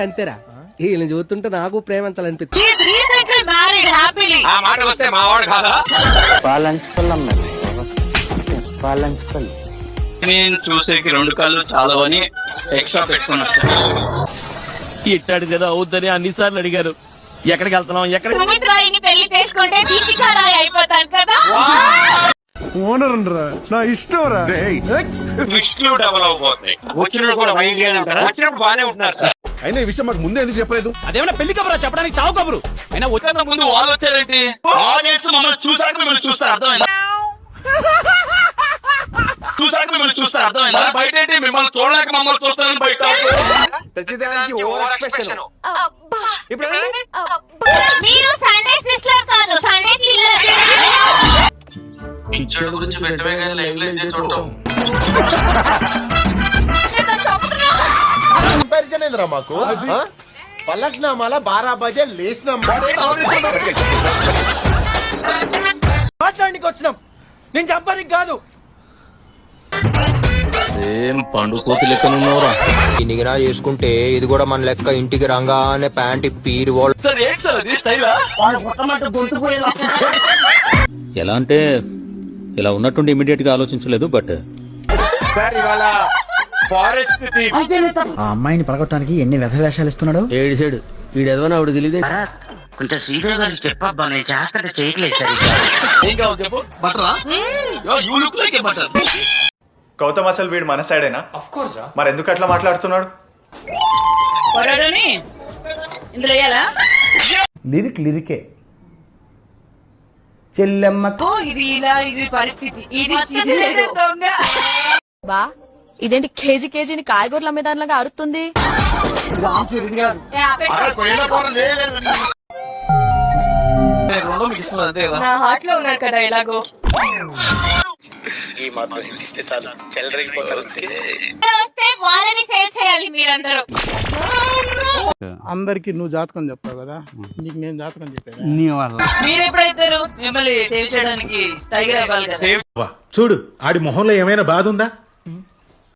అంటే అంతేరా. వీళ్ళని చూస్తుంటే నాకు ప్రేమించాలనిపిస్తుంది. నేను చూసేకి 2 కళ్ళు చాలవని ఎక్స్ట్రా పెట్టుకున్నా. ఇట్టాడు కదా అవుద్దని అన్నిసార్లు అడిగారు. ఎక్కడికి వెళ్తున్నాం పెళ్లి చేసుకుంటే అయిపోతాను కదా. ఓనర్ నా ఇష్టం రా. ట్విస్ట్లు డబల్ అవబోతున్నాయి. వచ్చినప్పుడు కూడా వైద్యాన్ని ఉంటారా? వచ్చినప్పుడు బాగానే ఉంటున్నారు సార్. అయినా ఈ విషయం మాకు ముందే ఎందుకు చెప్పలేదు? అదేమన్నా పెళ్లి కబురా చెప్పడానికి చావు కబురు. అయినా వచ్చేంత ముందు వాళ్ళు వచ్చారేంటి? ఆడియన్స్ మమ్మల్ని చూసాక మిమ్మల్ని చూస్తారు, అర్థమైందా? చూసాక మిమ్మల్ని చూస్తారు, అర్థమైందా? బయట ఏంటి మిమ్మల్ని చూడలేక మమ్మల్ని చూస్తారని బయట. మీరు సండే సిస్టర్ కాదు, సండే చిల్లర్. పిచ్చోడు గురించి పెట్టవే కానీ లైవ్ లో ఎంజాయ్ చూడటం. కంపారిజన్ ఏందిరా మాకు? పలక్నామాల 12 బజే లేచినాం. మాట్లాడానికి వచ్చినాం, నేను చంపడానికి కాదు. ఏం పండు కోతి లెక్కనున్నావురా. నిగరా చేసుకుంటే ఇది కూడా మన లెక్క ఇంటికి రంగానే ప్యాంట్ పీరు వాళ్ళు. సార్ ఏంటి సార్ అది స్టైలా? ఎలా అంటే ఇలా ఉన్నట్టుండి ఇమీడియట్ గా ఆలోచించలేదు. బట్ ఆ అమ్మాయిని పడగొట్టడానికి ఎన్ని వ్యధవేషాలు ఇస్తున్నాడు. ఏడు సైడు వీడెదవని ఆవిడ తెలియదు. కొంచెం శ్రీదేవి గారికి చెప్పబ్బా, నేను చేస్తాంటే చేయట్లేదు సార్. ఏం కావాలి చెప్పు. బటరా? You look like a butter. Gautam అసలు వీడు మన సైడేనా? మరి ఎందుకు అట్లా మాట్లాడుతున్నాడు? లిరికే చెల్లెమ్మకు బా ఇదేంటి కేజీని కాయగూరల అమ్మేదానిలాగా అరుతుంది. నా హార్ట్ లో ఉన్నారు కదా ఎలాగో. వాళ్ళని సేవ్ చేయాలి మీరందరూ. అందరికి నువ్వు జాతకం చెప్తావు కదా, నీకు నేను జాతకం చెప్పేది. మీరు ఎప్పుడైతారు? మిమ్మల్ని సేవ్ చేయడానికి టైగర్ అవ్వాలి కదా. చూడు ఆడి మొహంలో ఏమైనా బాధ ఉందా?